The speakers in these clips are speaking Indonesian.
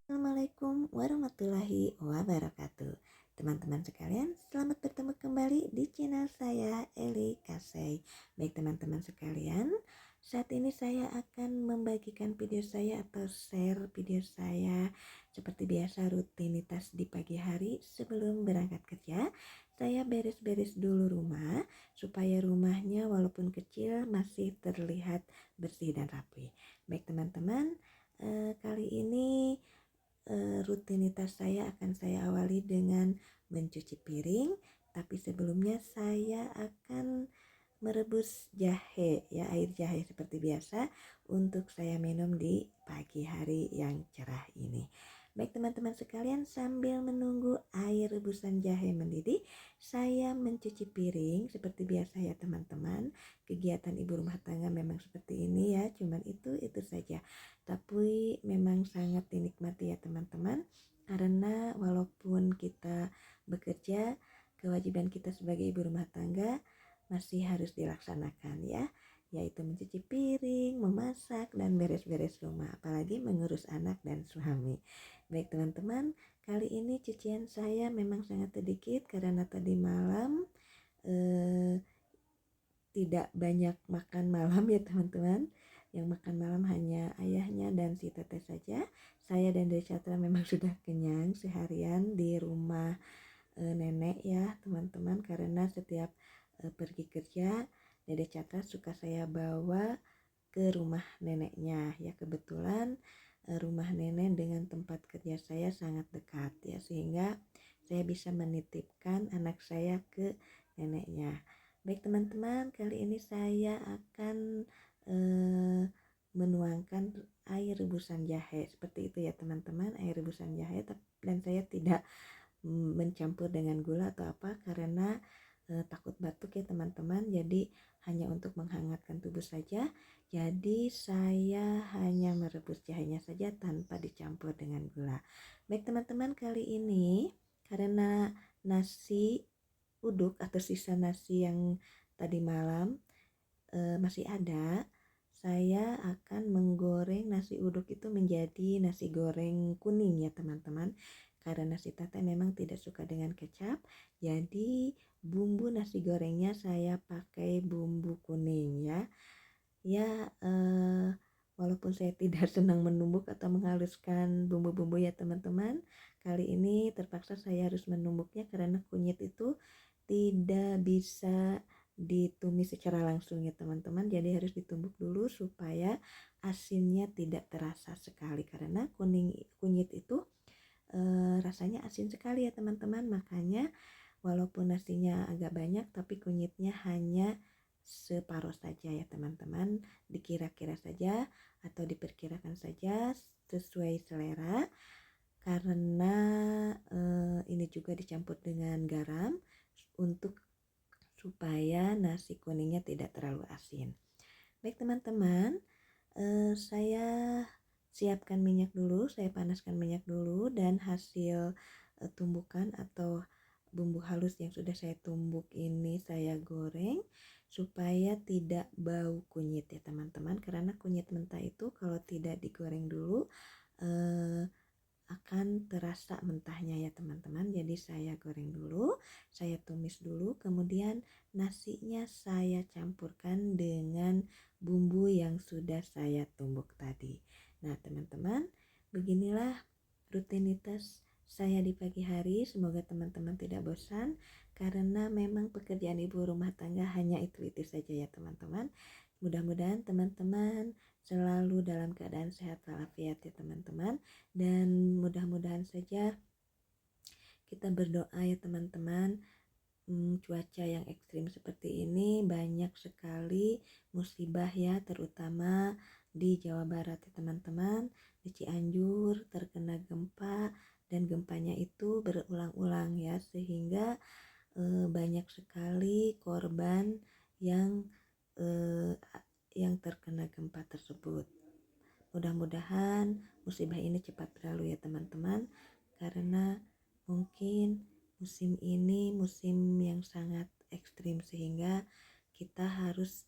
Assalamualaikum warahmatullahi wabarakatuh. Teman-teman sekalian, selamat bertemu kembali di channel saya Eli Kasey. Baik teman-teman sekalian, saat ini saya akan membagikan video saya atau share video saya seperti biasa rutinitas di pagi hari sebelum berangkat kerja. Saya beres-beres dulu rumah supaya rumahnya walaupun kecil masih terlihat bersih dan rapi. Baik teman-teman, kali ini rutinitas saya akan saya awali dengan mencuci piring, tapi sebelumnya saya akan merebus jahe ya, air jahe seperti biasa untuk saya minum di pagi hari yang cerah ini. Baik teman-teman sekalian, sambil menunggu air rebusan jahe mendidih, saya mencuci piring seperti biasa ya teman-teman. Kegiatan ibu rumah tangga memang seperti ini ya, cuman itu saja. Tapi memang sangat dinikmati ya teman-teman, karena walaupun kita bekerja, kewajiban kita sebagai ibu rumah tangga masih harus dilaksanakan ya, yaitu mencuci piring, memasak, dan beres-beres rumah, apalagi mengurus anak dan suami. Baik teman-teman, kali ini cucian saya memang sangat sedikit karena tadi malam tidak banyak makan malam ya teman-teman. Yang makan malam hanya ayahnya dan si teteh saja. Saya dan Dede Catra memang sudah kenyang seharian di rumah nenek ya teman-teman, karena setiap pergi kerja Dede Catra suka saya bawa ke rumah neneknya ya. Kebetulan rumah nenek dengan tempat kerja saya sangat dekat ya, sehingga saya bisa menitipkan anak saya ke neneknya. Baik teman-teman, kali ini saya akan menuangkan air rebusan jahe seperti itu ya teman-teman, air rebusan jahe, dan saya tidak mencampur dengan gula atau apa karena takut batuk ya teman-teman, jadi hanya untuk menghangatkan tubuh saja. Jadi saya hanya merebus jahenya saja tanpa dicampur dengan gula. Baik teman-teman, kali ini karena nasi uduk atau sisa nasi yang tadi malam masih ada, saya akan menggoreng nasi uduk itu menjadi nasi goreng kuning ya teman-teman. Karena si Tata memang tidak suka dengan kecap, jadi bumbu nasi gorengnya saya pakai bumbu kuning ya. Ya, walaupun saya tidak senang menumbuk atau menghaluskan bumbu-bumbu ya teman-teman, kali ini terpaksa saya harus menumbuknya karena kunyit itu tidak bisa ditumis secara langsung ya teman-teman, jadi harus ditumbuk dulu supaya asinnya tidak terasa sekali, karena kunyit itu rasanya asin sekali ya teman-teman. Makanya walaupun nasinya agak banyak tapi kunyitnya hanya separuh saja ya teman-teman, dikira-kira saja atau diperkirakan saja sesuai selera, karena ini juga dicampur dengan garam untuk supaya nasi kuningnya tidak terlalu asin. Baik teman-teman, saya siapkan minyak dulu, saya panaskan minyak dulu, dan hasil tumbukan atau bumbu halus yang sudah saya tumbuk ini saya goreng supaya tidak bau kunyit ya teman-teman, karena kunyit mentah itu kalau tidak digoreng dulu akan terasa mentahnya ya teman-teman. Jadi saya goreng dulu, saya tumis dulu, kemudian nasinya saya campurkan dengan bumbu yang sudah saya tumbuk tadi. Nah teman-teman, beginilah rutinitas saya di pagi hari. Semoga teman-teman tidak bosan, karena memang pekerjaan ibu rumah tangga hanya itu saja ya teman-teman. Mudah-mudahan teman-teman selalu dalam keadaan sehat walafiat ya teman-teman, dan mudah-mudahan saja kita berdoa ya teman-teman. Cuaca yang ekstrim seperti ini banyak sekali musibah ya, terutama di Jawa Barat ya teman-teman. Di Cianjur terkena gempa, dan gempanya itu berulang-ulang ya, sehingga banyak sekali korban yang eh, terkena gempa tersebut. Mudah-mudahan musibah ini cepat berlalu ya teman-teman, karena mungkin musim ini musim yang sangat ekstrim sehingga kita harus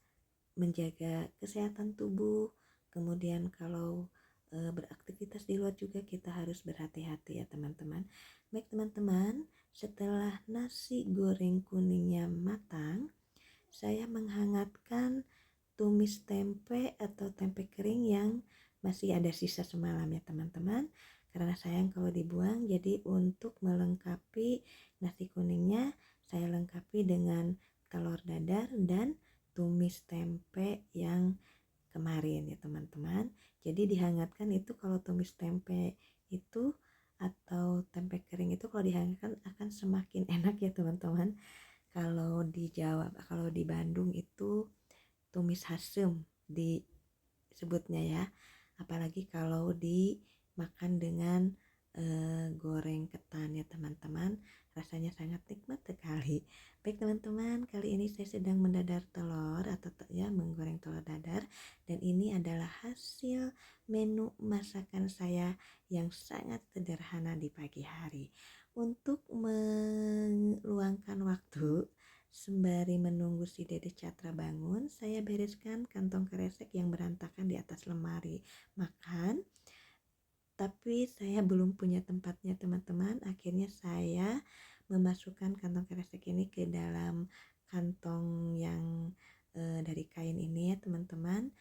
menjaga kesehatan tubuh. Kemudian kalau beraktivitas di luar juga kita harus berhati-hati ya teman-teman. Baik teman-teman, setelah nasi goreng kuningnya matang, saya menghangatkan tumis tempe atau tempe kering yang masih ada sisa semalam ya teman-teman. Karena sayang kalau dibuang, jadi untuk melengkapi nasi kuningnya saya lengkapi dengan telur dadar dan tumis tempe yang kemarin ya teman-teman. Jadi dihangatkan itu kalau tumis tempe itu atau tempe kering itu kalau dihangatkan akan semakin enak ya teman-teman. Kalau di Jawa, kalau di Bandung itu tumis hasem disebutnya ya. Apalagi kalau dimakan dengan goreng ketan ya teman-teman, rasanya sangat nikmat sekali. Baik teman-teman, kali ini saya sedang mendadar telur atau ya menggoreng telur dadar, dan ini adalah hasil menu masakan saya yang sangat sederhana di pagi hari. Untuk meluangkan waktu sembari menunggu si Dede Catra bangun, saya bereskan kantong kresek yang berantakan di atas lemari makan. Tapi saya belum punya tempatnya teman-teman. Akhirnya saya memasukkan kantong kresek ini ke dalam kantong yang dari kain ini ya teman-teman,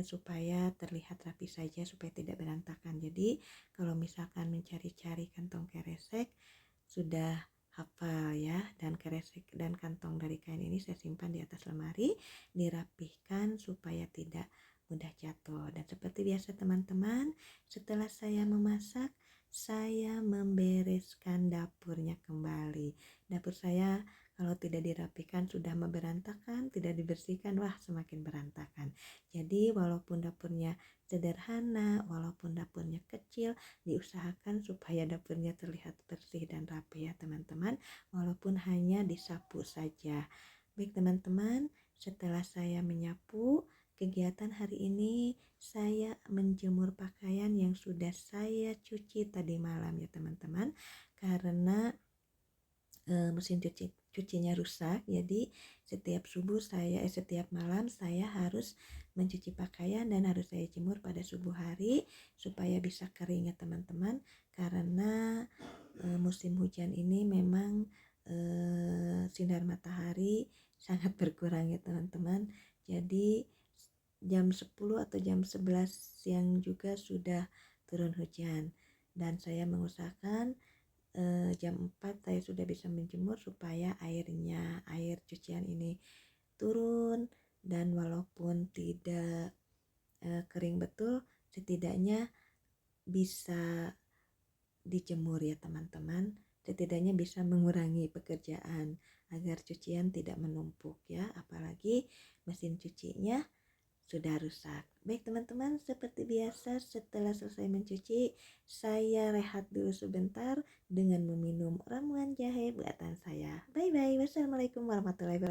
supaya terlihat rapi saja, supaya tidak berantakan. Jadi kalau misalkan mencari-cari kantong kresek sudah hafal ya, dan kresek dan kantong dari kain ini saya simpan di atas lemari, dirapihkan supaya tidak mudah jatuh. Dan seperti biasa teman-teman, setelah saya memasak, saya membereskan dapurnya kembali. Dapur saya kalau tidak dirapikan sudah berantakan, tidak dibersihkan, wah semakin berantakan. Jadi walaupun dapurnya sederhana, walaupun dapurnya kecil, diusahakan supaya dapurnya terlihat bersih dan rapi ya teman-teman, walaupun hanya disapu saja. Baik teman-teman, setelah saya menyapu, kegiatan hari ini saya menjemur pakaian yang sudah saya cuci tadi malam ya teman-teman, karena mesin cucinya rusak. Jadi setiap setiap malam saya harus mencuci pakaian dan harus saya jemur pada subuh hari supaya bisa kering ya teman-teman, karena musim hujan ini memang sinar matahari sangat berkurang ya teman-teman. Jadi jam 10 atau jam 11 siang juga sudah turun hujan, dan saya mengusahakan jam 4 saya sudah bisa menjemur supaya air cucian ini turun, dan walaupun tidak kering betul, setidaknya bisa dijemur ya teman-teman, setidaknya bisa mengurangi pekerjaan agar cucian tidak menumpuk ya, apalagi mesin cucinya sudah rusak. Baik teman-teman, seperti biasa setelah selesai mencuci, saya rehat dulu sebentar dengan meminum ramuan jahe buatan saya. Bye bye. Wassalamualaikum warahmatullahi wabarakatuh.